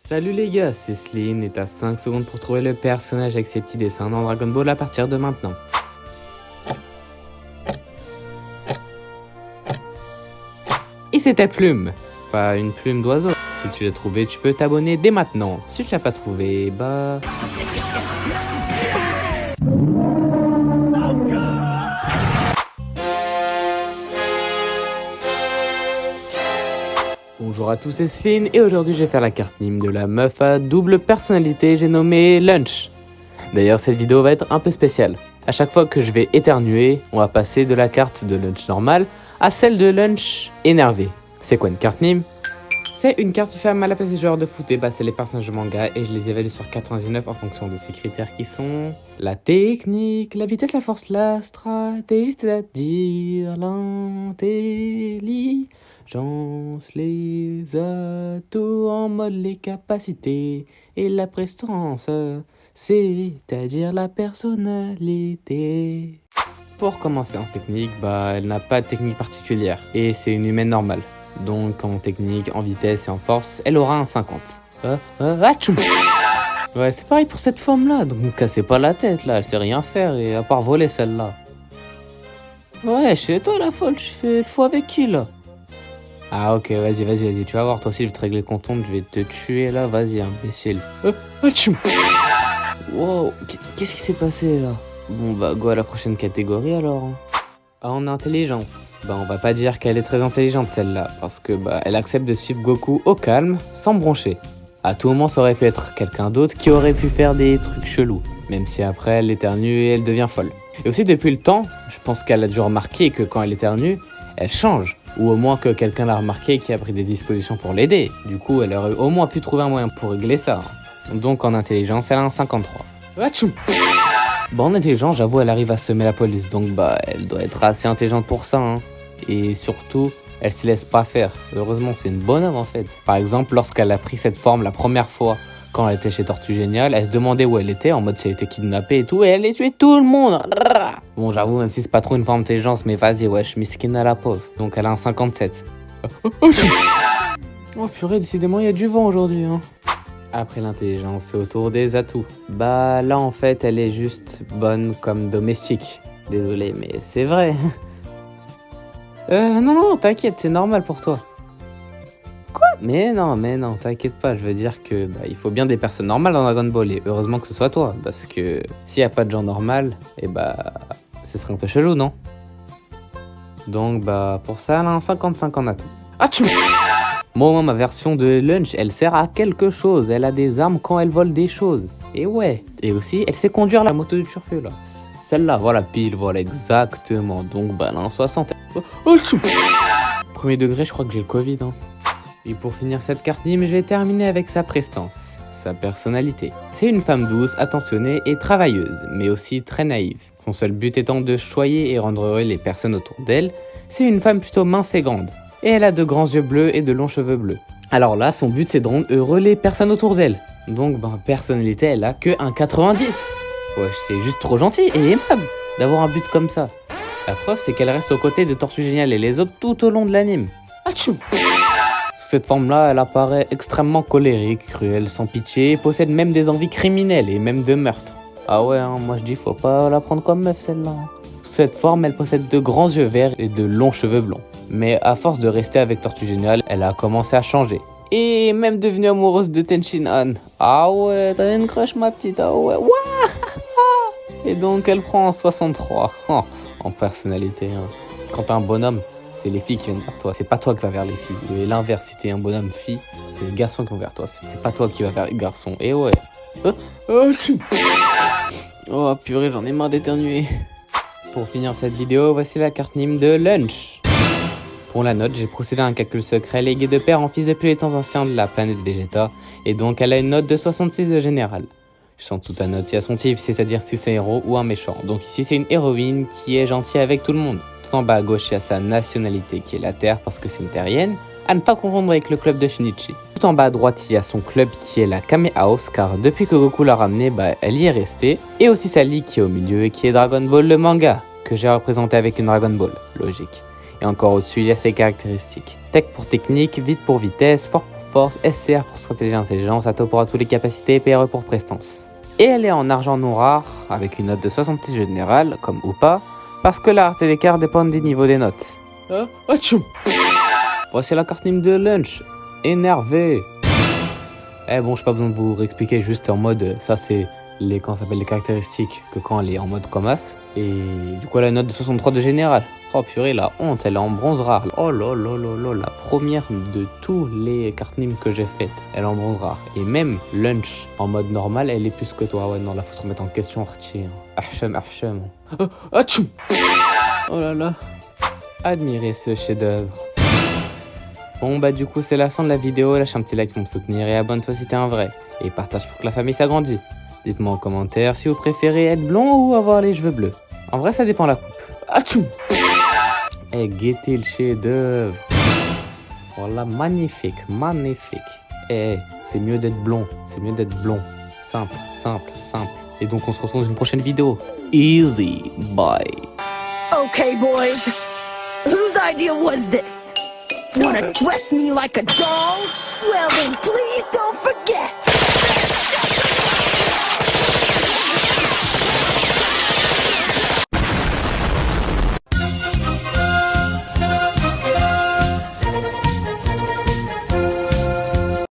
Salut les gars, c'est Sleen et t'as 5 secondes pour trouver le personnage avec ses petits dessins dans Dragon Ball à partir de maintenant. Et c'est ta plume, pas une plume d'oiseau. Si tu l'as trouvé, tu peux t'abonner dès maintenant. Si tu l'as pas trouvé, bah... Bonjour à tous, c'est Sleen et aujourd'hui je vais faire la carte Nîmes de la meuf à double personnalité, j'ai nommé Lunch. D'ailleurs cette vidéo va être un peu spéciale. À chaque fois que je vais éternuer, on va passer de la carte de Lunch normale à celle de Lunch énervé. C'est quoi une carte Nîmes? C'est une carte qui fait mal à la place des joueurs de foot, et bah c'est les personnages de manga et je les évalue sur 99 en fonction de ces critères qui sont la technique, la vitesse, la force, la stratégie, c'est-à-dire l'intelligence, les atouts en mode les capacités et la prestance, c'est-à-dire la personnalité. Pour commencer en technique, bah elle n'a pas de technique particulière et c'est une humaine normale. Donc en technique, en vitesse et en force, elle aura un 50. Ouais, c'est pareil pour cette forme-là, donc ne cassez pas la tête là, elle sait rien faire et à part voler celle-là. Ouais, chez toi la folle, tu fais le fou avec qui là? Ah ok, vas-y, tu vas voir, toi aussi je vais te régler ton compte, je vais te tuer là, vas-y imbécile. Wow, qu'est-ce qui s'est passé là? Bon bah go à la prochaine catégorie alors. En intelligence, bah on va pas dire qu'elle est très intelligente celle-là, parce que bah elle accepte de suivre Goku au calme, sans broncher. À tout moment ça aurait pu être quelqu'un d'autre qui aurait pu faire des trucs chelous, même si après elle éternue et elle devient folle. Et aussi depuis le temps, je pense qu'elle a dû remarquer que quand elle éternue, elle change. Ou au moins que quelqu'un l'a remarqué et qui a pris des dispositions pour l'aider. Du coup elle aurait au moins pu trouver un moyen pour régler ça. Donc en intelligence elle a un 53. Bon, en intelligence, j'avoue, elle arrive à semer la police, donc bah, elle doit être assez intelligente pour ça, hein. Et surtout, elle se laisse pas faire. Heureusement, c'est une bonne œuvre en fait. Par exemple, lorsqu'elle a pris cette forme la première fois, quand elle était chez Tortue Géniale, elle se demandait où elle était, en mode si elle était kidnappée et tout, et elle allait tuer tout le monde. Bon, j'avoue, même si c'est pas trop une forme d'intelligence, mais vas-y, wesh, miskin à la pauvre. Donc elle a un 57. Oh purée, décidément, il y a du vent aujourd'hui, hein. Après l'intelligence, c'est au tour des atouts. Bah là en fait elle est juste bonne comme domestique. Désolé mais c'est vrai. Non, t'inquiète, c'est normal pour toi. Quoi? Mais non, t'inquiète pas, je veux dire que bah, il faut bien des personnes normales dans Dragon Ball et heureusement que ce soit toi. Parce que s'il n'y a pas de gens normaux, et bah ce serait un peu chelou, non? Donc bah pour ça elle a un 55 en atout. Atchou! Moi, ma version de Lunch, elle sert à quelque chose. Elle a des armes quand elle vole des choses. Et ouais. Et aussi, elle sait conduire la moto du turfu, là. Celle-là, voilà, pile, voilà, exactement. Donc, bah, elle a un 60. Premier degré, je crois que j'ai le Covid, hein. Et pour finir cette carte Nîmes, je vais terminer avec sa prestance, sa personnalité. C'est une femme douce, attentionnée et travailleuse, mais aussi très naïve. Son seul but étant de choyer et rendre heureux les personnes autour d'elle. C'est une femme plutôt mince et grande. Et elle a de grands yeux bleus et de longs cheveux bleus. Alors là, son but c'est de rendre heureux les personnes autour d'elle. Donc, ben, personnalité, elle a que un 90. Ouais, c'est juste trop gentil et aimable d'avoir un but comme ça. La preuve, c'est qu'elle reste aux côtés de Tortue Géniale et les autres tout au long de l'anime. Atchou! Sous cette forme-là, elle apparaît extrêmement colérique, cruelle, sans pitié, et possède même des envies criminelles et même de meurtre. Ah ouais, hein, moi je dis faut pas la prendre comme meuf celle-là. Sous cette forme, elle possède de grands yeux verts et de longs cheveux blonds. Mais à force de rester avec Tortue Géniale, elle a commencé à changer. Et même devenue amoureuse de Tenshinhan. Ah ouais, t'as une crush ma petite, ah ouais, ouah. Et donc elle prend 63 en personnalité. Hein. Quand t'es un bonhomme, c'est les filles qui viennent vers toi. C'est pas toi qui vas vers les filles. Et l'inverse, si t'es un bonhomme fille, c'est les garçons qui vont vers toi. C'est pas toi qui vas vers les garçons. Et ouais. Oh purée, j'en ai marre d'éternuer. Pour finir cette vidéo, voici la carte Nîmes de Lunch. Pour la note, j'ai procédé à un calcul secret légué de père en fils depuis les temps anciens de la planète Vegeta, et donc elle a une note de 66 de général. Sans toute la note, il y a son type, c'est-à-dire si c'est un héros ou un méchant. Donc ici c'est une héroïne qui est gentille avec tout le monde. Tout en bas à gauche, il y a sa nationalité qui est la Terre parce que c'est une terrienne, à ne pas confondre avec le club de Shinichi. Tout en bas à droite, il y a son club qui est la Kame House, car depuis que Goku l'a ramené, bah, elle y est restée. Et aussi sa ligue qui est au milieu et qui est Dragon Ball le manga, que j'ai représenté avec une Dragon Ball, logique. Et encore au-dessus, il y a ses caractéristiques. Tech pour technique, vite pour vitesse, fort pour force, SCR pour stratégie intelligence, Atto pour tous les capacités, PRE pour prestance. Et elle est en argent non rare, avec une note de 66 générale, comme ou pas, parce que la rareté des cartes dépend des niveaux des notes. Voici la carte Nîmes de lunch. Énervé. Bon, j'ai pas besoin de vous réexpliquer, juste en mode, ça c'est les caractéristiques que quand elle est en mode commas. Et du coup, elle a une note de 63 de général. Oh purée, la honte, elle est en bronze rare. Oh là là là là, la première de tous les cartes Nîmes que j'ai faites, elle est en bronze rare. Et même lunch en mode normal, elle est plus que toi. Ouais, non, là faut se remettre en question, retire. Archem. Oh là là. Admirez ce chef-d'œuvre. Bon bah du coup c'est la fin de la vidéo, lâche un petit like pour me soutenir et abonne-toi si t'es un vrai. Et partage pour que la famille s'agrandisse. Dites-moi en commentaire si vous préférez être blond ou avoir les cheveux bleus. En vrai ça dépend la coupe. Atchou. Guettez le chef-d'œuvre. Voilà, magnifique. C'est mieux d'être blond, Simple. Et donc on se retrouve dans une prochaine vidéo. Easy, bye. Okay, boys. Whose idea was this? Wanna dress me like a doll? Well then, please don't forget.